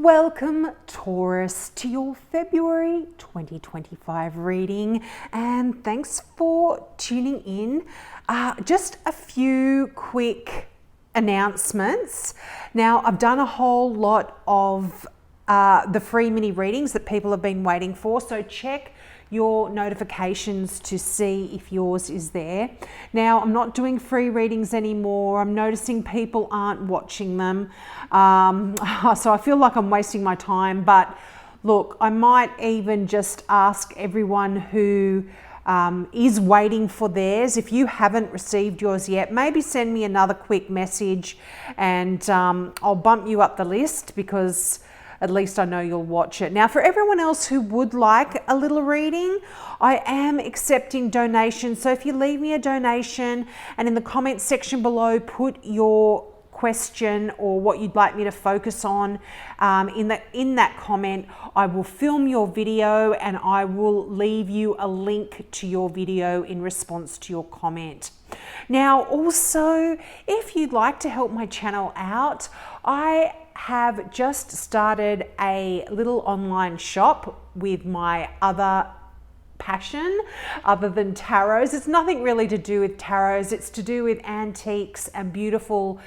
Welcome, Taurus, to your February 2025 reading, and thanks for tuning in. Just a few quick announcements. Now, I've done a whole lot of the free mini readings that people have been waiting for, so check your notifications to see if yours is there. Now, I'm not doing free readings anymore. I'm noticing people aren't watching them. So I feel like I'm wasting my time, but look, I might even just ask everyone who is waiting for theirs, if you haven't received yours yet, maybe send me another quick message and I'll bump you up the list, because at least I know you'll watch it. Now, for everyone else who would like a little reading, I am accepting donations. So if you leave me a donation and in the comments section below, put your question or what you'd like me to focus on in that comment, I will film your video and I will leave you a link to your video in response to your comment. Now, also, if you'd like to help my channel out, I have just started a little online shop with my other passion other than tarots. It's nothing really to do with tarots. It's to do with antiques and beautiful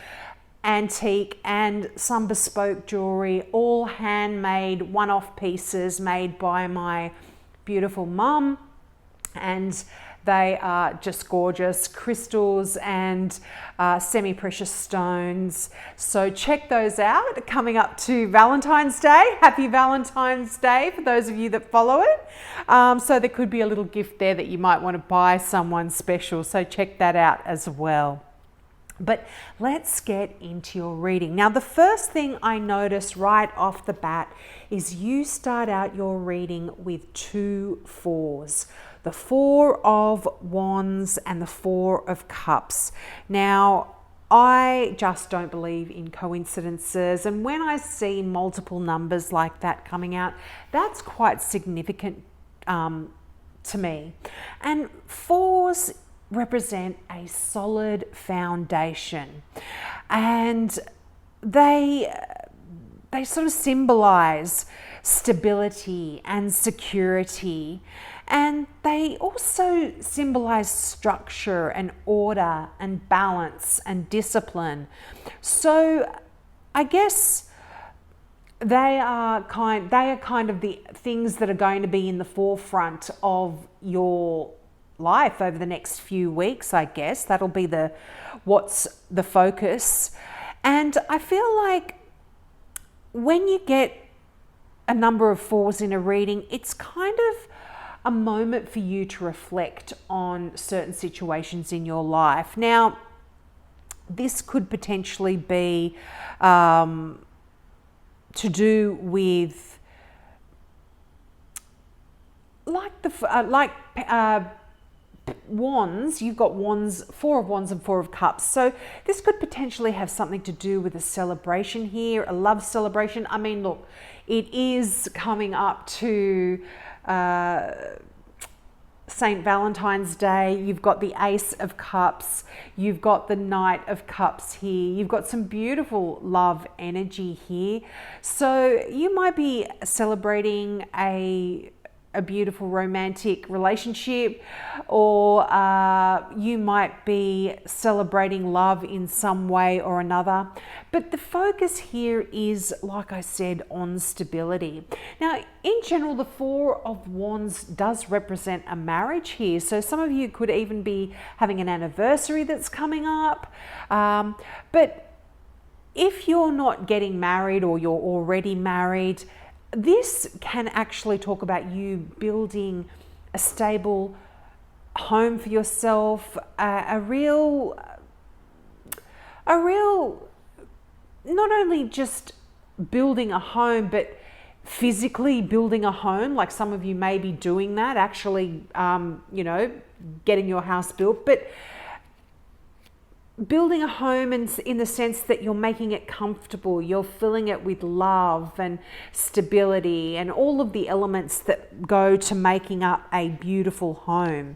antique and some bespoke jewelry, all handmade one-off pieces made by my beautiful mum, and they are just gorgeous crystals and semi-precious stones. So check those out. Coming up to Valentine's Day. Happy Valentine's Day for those of you that follow it. So there could be a little gift there that you might want to buy someone special. So check that out as well. But let's get into your reading. Now, the first thing I notice right off the bat is you start out your reading with two fours. The Four of Wands and the Four of Cups. Now, I just don't believe in coincidences, and when I see multiple numbers like that coming out, that's quite significant to me. And fours represent a solid foundation, and they sort of symbolize stability and security, and they also symbolize structure and order and balance and discipline. So I guess they are kind of the things that are going to be in the forefront of your life over the next few weeks. I guess that'll be what's the focus. And I feel like when you get a number of fours in a reading, it's kind of a moment for you to reflect on certain situations in your life. Now, this could potentially be to do with wands. You've got wands, Four of Wands and Four of Cups. So this could potentially have something to do with a celebration here, a love celebration. I mean, look, it is coming up to St. Valentine's Day. You've got the Ace of Cups. You've got the Knight of Cups here. You've got some beautiful love energy here. So you might be celebrating a beautiful romantic relationship, or you might be celebrating love in some way or another. But the focus here is, like I said, on stability. Now, in general, the Four of Wands does represent a marriage here. So some of you could even be having an anniversary that's coming up. But if you're not getting married or you're already married, this can actually talk about you building a stable home for yourself, a real, not only just building a home, but physically building a home. Like some of you may be doing that, actually, getting your house built, but building a home in the sense that you're making it comfortable, you're filling it with love and stability and all of the elements that go to making up a beautiful home.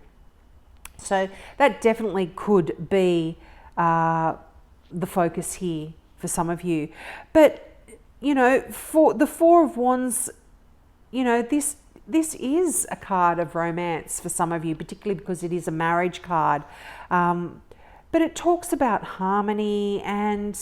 So that definitely could be the focus here for some of you. But you know, for the Four of Wands, you know, this is a card of romance for some of you, particularly because it is a marriage card. But it talks about harmony and,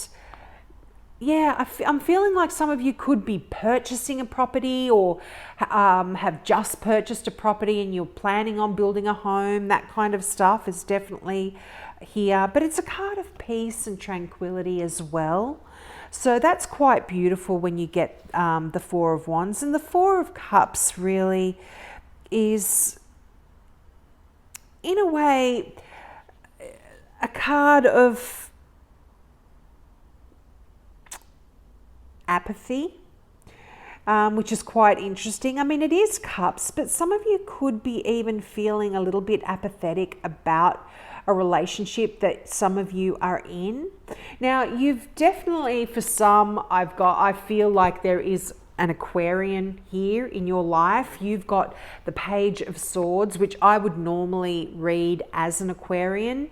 yeah, I'm feeling like some of you could be purchasing a property or have just purchased a property and you're planning on building a home. That kind of stuff is definitely here. But it's a card of peace and tranquility as well. So that's quite beautiful when you get the Four of Wands. And the Four of Cups really is, in a way, a card of apathy, which is quite interesting. I mean, it is cups, but some of you could be even feeling a little bit apathetic about a relationship that some of you are in. Now, you've definitely, for some, I feel like there is an Aquarian here in your life. You've got the Page of Swords, which I would normally read as an Aquarian.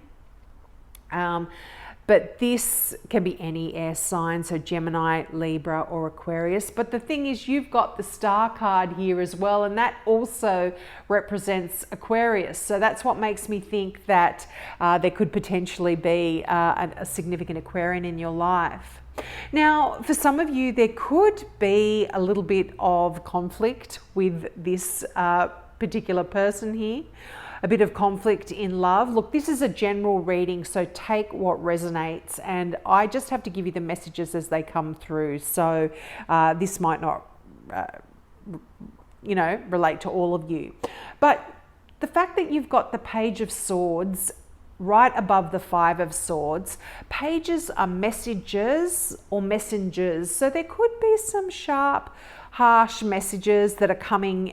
But this can be any air sign, so Gemini, Libra, or Aquarius. But the thing is, you've got the Star card here as well, and that also represents Aquarius. So that's what makes me think that there could potentially be a significant Aquarian in your life. Now, for some of you, there could be a little bit of conflict with this particular person here. A bit of conflict in love. Look, this is a general reading, so take what resonates, and I just have to give you the messages as they come through. So this might not, you know, relate to all of you. But the fact that you've got the Page of Swords right above the Five of Swords, pages are messages or messengers. So there could be some sharp, harsh messages that are coming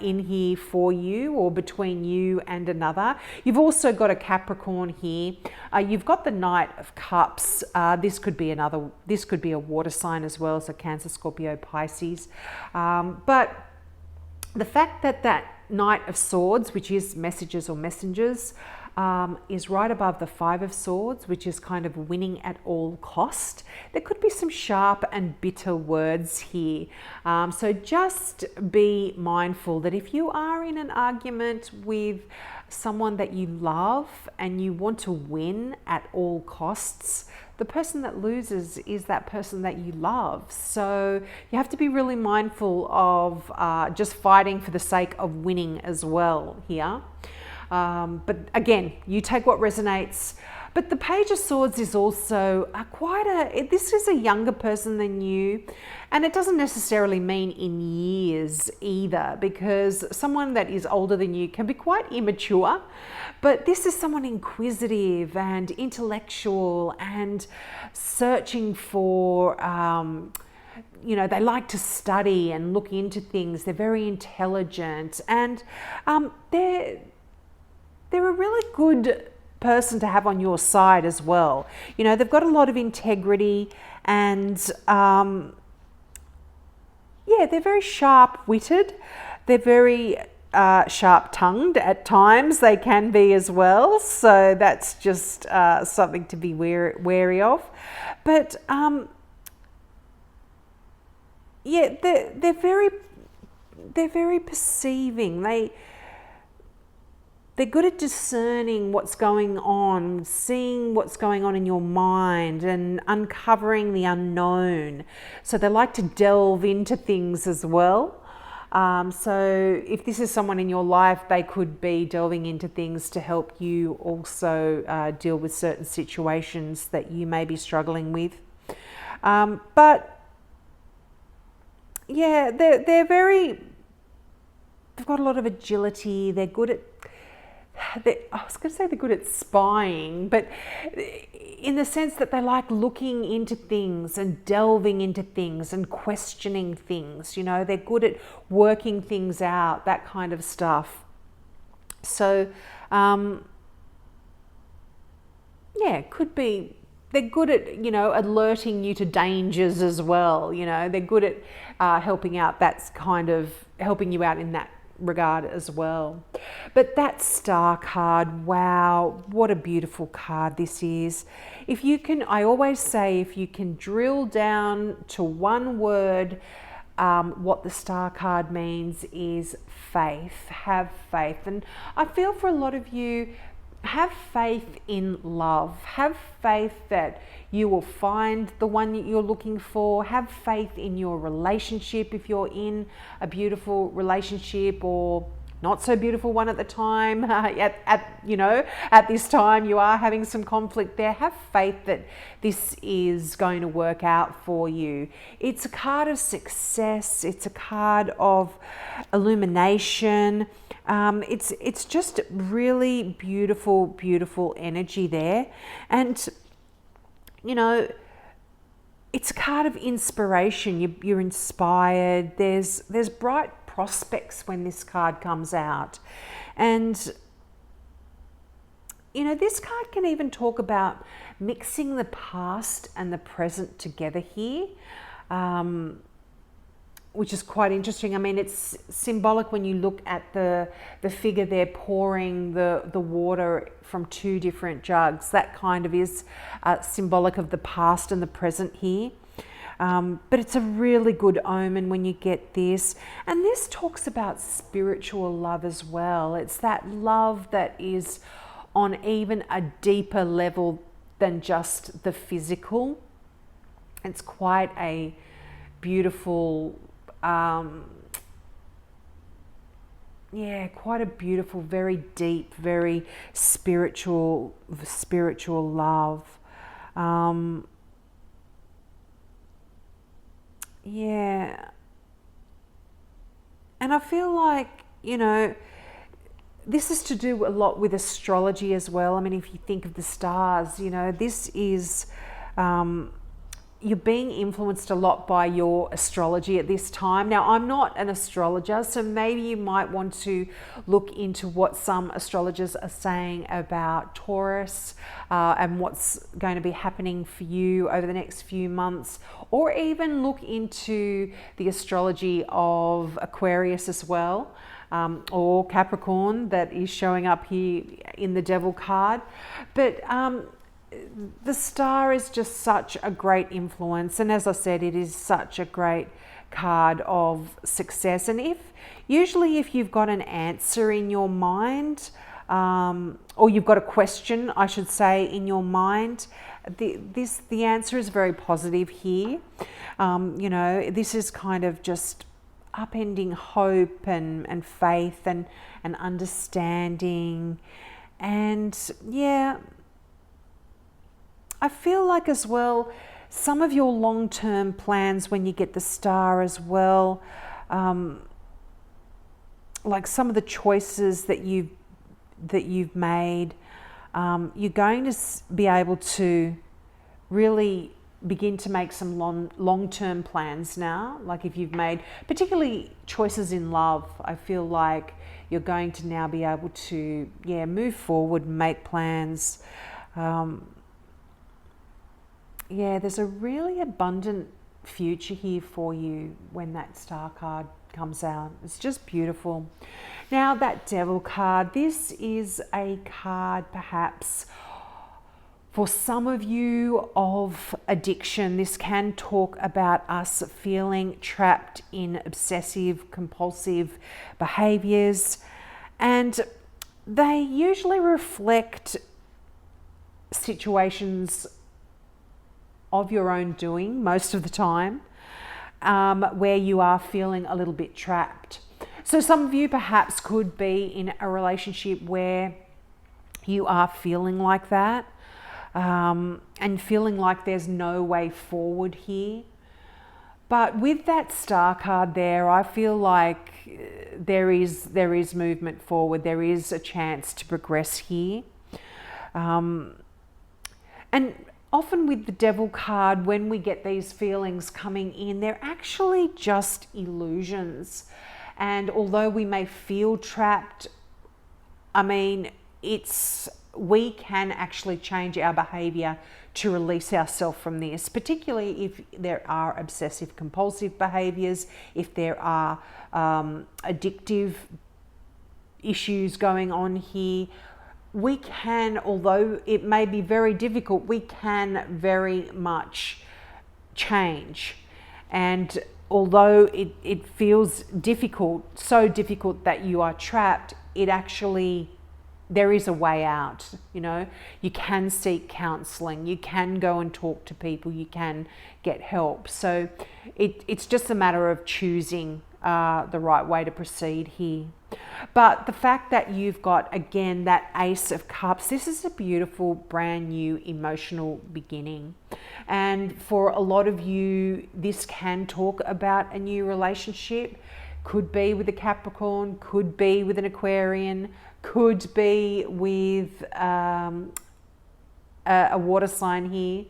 in here for you or between you and another. You've also got a Capricorn here. You've got the Knight of Cups. This could be a water sign as well, so Cancer, Scorpio, Pisces. But the fact that that Knight of Swords, which is messages or messengers, is right above the Five of Swords, which is kind of winning at all cost. There could be some sharp and bitter words here. So just be mindful that if you are in an argument with someone that you love and you want to win at all costs, the person that loses is that person that you love. So you have to be really mindful of just fighting for the sake of winning as well here. But again, you take what resonates. But the Page of Swords is also this is a younger person than you. And it doesn't necessarily mean in years either, because someone that is older than you can be quite immature. But this is someone inquisitive and intellectual and searching for, you know, they like to study and look into things. They're very intelligent, and they're a really good person to have on your side as well. You know, they've got a lot of integrity and, yeah, they're very sharp-witted. They're very sharp-tongued at times. They can be as well. So that's just something to be wary of. But, yeah, they're very perceiving. They're good at discerning what's going on, seeing what's going on in your mind and uncovering the unknown. So they like to delve into things as well. So if this is someone in your life, they could be delving into things to help you also deal with certain situations that you may be struggling with. But yeah, they've got a lot of agility. They're good at, I was going to say they're good at spying, but in the sense that they like looking into things and delving into things and questioning things. You know, they're good at working things out, that kind of stuff. So, yeah, could be, they're good at, you know, alerting you to dangers as well. You know, they're good at helping out, that's kind of helping you out in that regard as well. But that Star card, wow, what a beautiful card this is. If you can, I always say, if you can drill down to one word, what the Star card means is faith. Have faith. And I feel for a lot of you, have faith in love. Have faith that you will find the one that you're looking for. Have faith in your relationship if you're in a beautiful relationship or not so beautiful one at the time. At this time you are having some conflict there. Have faith that this is going to work out for you. It's a card of success. It's a card of illumination. It's just really beautiful, beautiful energy there. And, you know, it's a card of inspiration. You're inspired. There's bright prospects when this card comes out. And, you know, this card can even talk about mixing the past and the present together here. Which is quite interesting. I mean, it's symbolic when you look at the figure there pouring the water from two different jugs. That kind of is symbolic of the past and the present here. But it's a really good omen when you get this. And this talks about spiritual love as well. It's that love that is on even a deeper level than just the physical. It's quite a beautiful, quite a beautiful, very deep, very spiritual love. And I feel like, you know, this is to do a lot with astrology as well. I mean, if you think of the stars, you know, this is, you're being influenced a lot by your astrology at this time. Now, I'm not an astrologer, so maybe you might want to look into what some astrologers are saying about Taurus and what's going to be happening for you over the next few months, or even look into the astrology of Aquarius as well, or Capricorn that is showing up here in the Devil card. But the star is just such a great influence, and as I said, it is such a great card of success. And usually if you've got an answer in your mind, or you've got a question, I should say, in your mind, the answer is very positive here. You know, this is kind of just upending hope and faith and understanding. And yeah, I feel like as well, some of your long-term plans when you get the star as well, like some of the choices that you've made, you're going to be able to really begin to make some long-term plans now. Like if you've made particularly choices in love, I feel like you're going to now be able to move forward, make plans. There's a really abundant future here for you when that star card comes out. It's just beautiful. Now that Devil card, this is a card perhaps for some of you of addiction. This can talk about us feeling trapped in obsessive compulsive behaviors, and they usually reflect situations of your own doing most of the time, where you are feeling a little bit trapped. So some of you perhaps could be in a relationship where you are feeling like that, and feeling like there's no way forward here. But with that star card there, I feel like there is movement forward. There is a chance to progress here. And often with the Devil card, when we get these feelings coming in, they're actually just illusions. And although we may feel trapped, I mean, we can actually change our behavior to release ourselves from this, particularly if there are obsessive compulsive behaviors, if there are addictive issues going on here, we can, although it may be very difficult, we can very much change. And although it feels difficult, so difficult that you are trapped, it actually, there is a way out. You know, you can seek counseling, you can go and talk to people, you can get help. So it's just a matter of choosing the right way to proceed here. But the fact that you've got, again, that Ace of Cups, this is a beautiful, brand new emotional beginning. And for a lot of you, this can talk about a new relationship. Could be with a Capricorn, could be with an Aquarian, could be with a water sign here.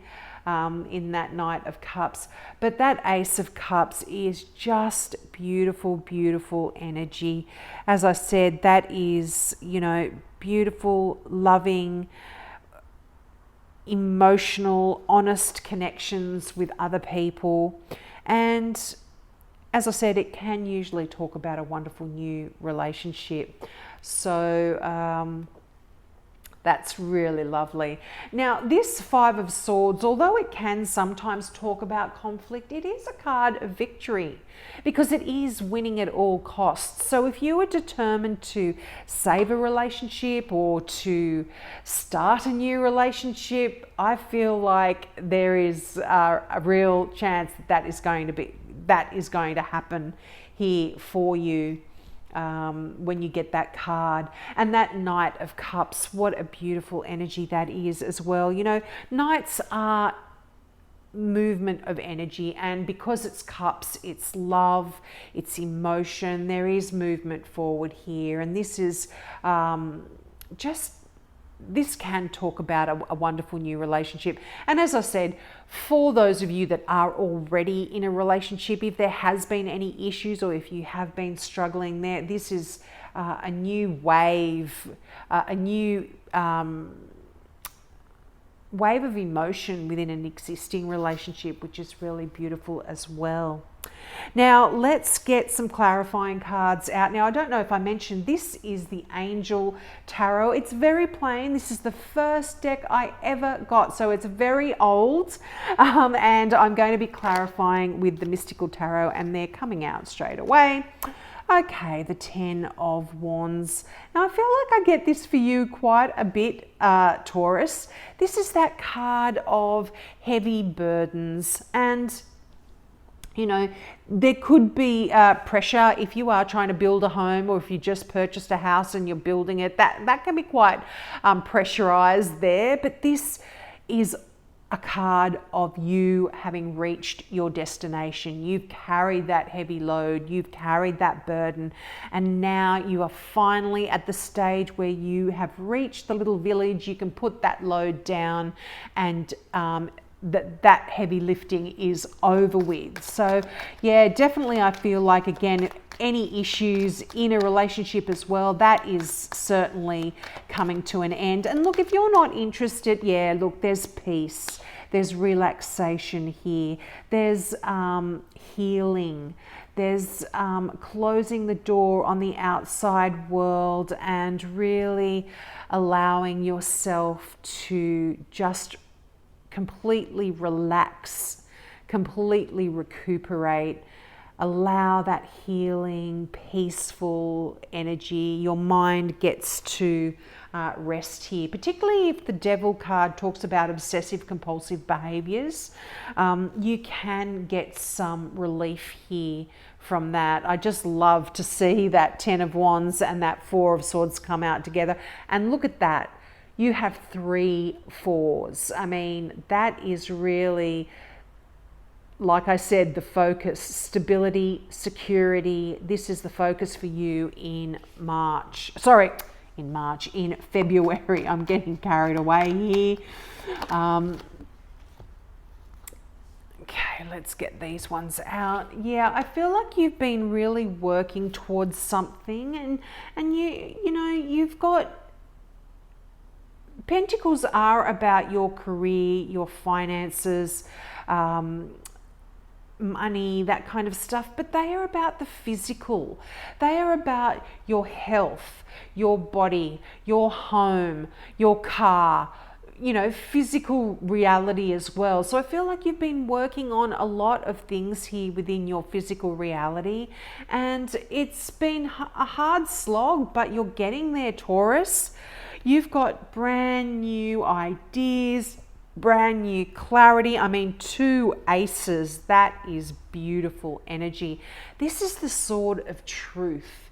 In that Knight of Cups. But that Ace of Cups is just beautiful, beautiful energy. As I said, that is, you know, beautiful, loving, emotional, honest connections with other people. And as I said, it can usually talk about a wonderful new relationship. So, that's really lovely. Now, this Five of Swords, although it can sometimes talk about conflict, it is a card of victory because it is winning at all costs. So if you are determined to save a relationship or to start a new relationship, I feel like there is a real chance that is going to happen here for you. When you get that card. And that Knight of Cups, what a beautiful energy that is as well. You know, Knights are movement of energy, and because it's cups, it's love, it's emotion, there is movement forward here. And this is this can talk about a wonderful new relationship. And as I said, for those of you that are already in a relationship, if there has been any issues or if you have been struggling there, this is a new wave, a new wave of emotion within an existing relationship, which is really beautiful as well. Now, let's get some clarifying cards out. Now, I don't know if I mentioned, this is the Angel Tarot. It's very plain. This is the first deck I ever got, so it's very old. And I'm going to be clarifying with the Mystical Tarot, and they're coming out straight away. Okay, the Ten of Wands. Now, I feel like I get this for you quite a bit, Taurus. This is that card of heavy burdens, and you know, there could be pressure if you are trying to build a home, or if you just purchased a house and you're building it. That can be quite pressurized there. But this is a card of you having reached your destination. You've carried that heavy load, you've carried that burden, and now you are finally at the stage where you have reached the little village. You can put that load down, and that heavy lifting is over with. So yeah, definitely I feel like, again, any issues in a relationship as well, that is certainly coming to an end. And look, if you're not interested, yeah, look, there's peace, there's relaxation here, there's healing, there's closing the door on the outside world and really allowing yourself to just completely relax, completely recuperate, allow that healing, peaceful energy. Your mind gets to rest here, particularly if the Devil card talks about obsessive compulsive behaviors. You can get some relief here from that. I just love to see that Ten of Wands and that Four of Swords come out together. And look at that. You have 3 fours. I mean, that is really, like I said, the focus, stability, security. This is the focus for you in February. I'm getting carried away here. Okay, let's get these ones out. Yeah, I feel like you've been really working towards something, and you know, you've got Pentacles are about your career, your finances, money, that kind of stuff, but they are about the physical. They are about your health, your body, your home, your car, you know, physical reality as well. So I feel like you've been working on a lot of things here within your physical reality, and it's been a hard slog, but you're getting there, Taurus. You've got brand new ideas, brand new clarity. I mean, 2 aces, that is beautiful energy. This is the sword of truth.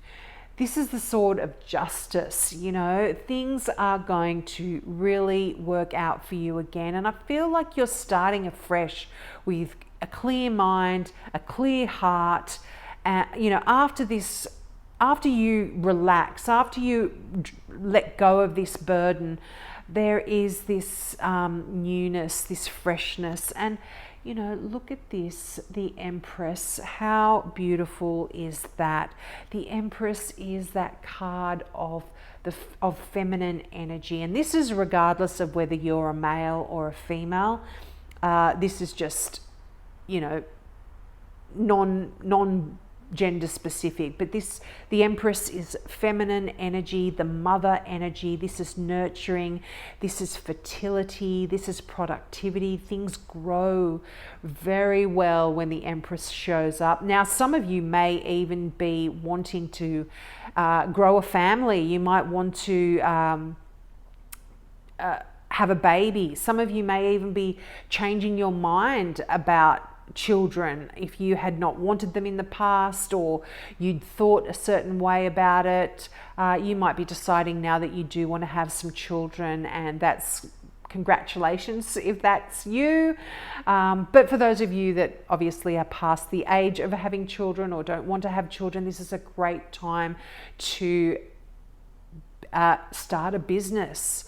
This is the sword of justice. You know, things are going to really work out for you again. And I feel like you're starting afresh with a clear mind, a clear heart. You know, after this, after you relax, after you let go of this burden, there is this newness, this freshness. And you know, look at this, the Empress. How beautiful is that? The Empress is that card of feminine energy, and this is regardless of whether you're a male or a female. This is just, you know, non gender specific, but the Empress is feminine energy, the mother energy. This is nurturing, this is fertility, this is productivity. Things grow very well when the Empress shows up. Now, some of you may even be wanting to grow a family. You might want to have a baby. Some of you may even be changing your mind about children if you had not wanted them in the past, or you'd thought a certain way about it. You might be deciding now that you do want to have some children, and that's congratulations if that's you. But for those of you that obviously are past the age of having children or don't want to have children, this is a great time to start a business,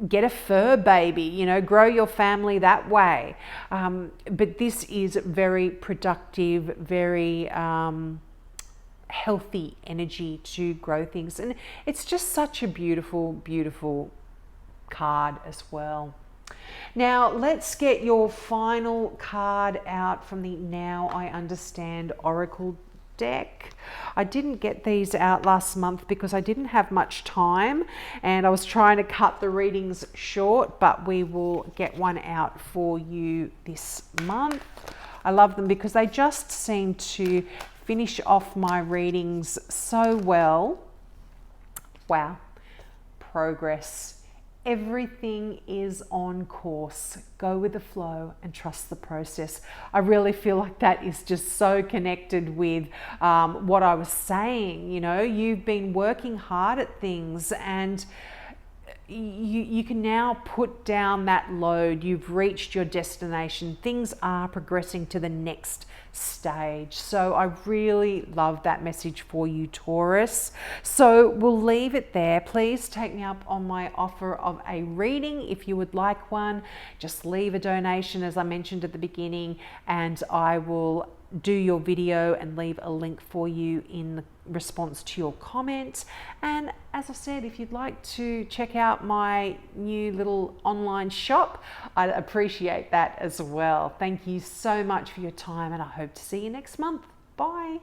get a fur baby, you know, grow your family that way. But this is very productive, very healthy energy to grow things. And it's just such a beautiful, beautiful card as well. Now, let's get your final card out from the Now I Understand Oracle deck. I didn't get these out last month because I didn't have much time and I was trying to cut the readings short, but we will get one out for you this month. I love them because they just seem to finish off my readings so well. Wow. Progress. Everything is on course. Go with the flow and trust the process. I really feel like that is just so connected with what I was saying. You know, you've been working hard at things, and you can now put down that load. You've reached your destination. Things are progressing to the next stage. So I really love that message for you, Taurus. So we'll leave it there. Please take me up on my offer of a reading if you would like one. Just leave a donation, as I mentioned at the beginning, and I will do your video and leave a link for you in the response to your comment. And as I said, if you'd like to check out my new little online shop, I'd appreciate that as well. Thank you so much for your time, and I hope to see you next month. Bye.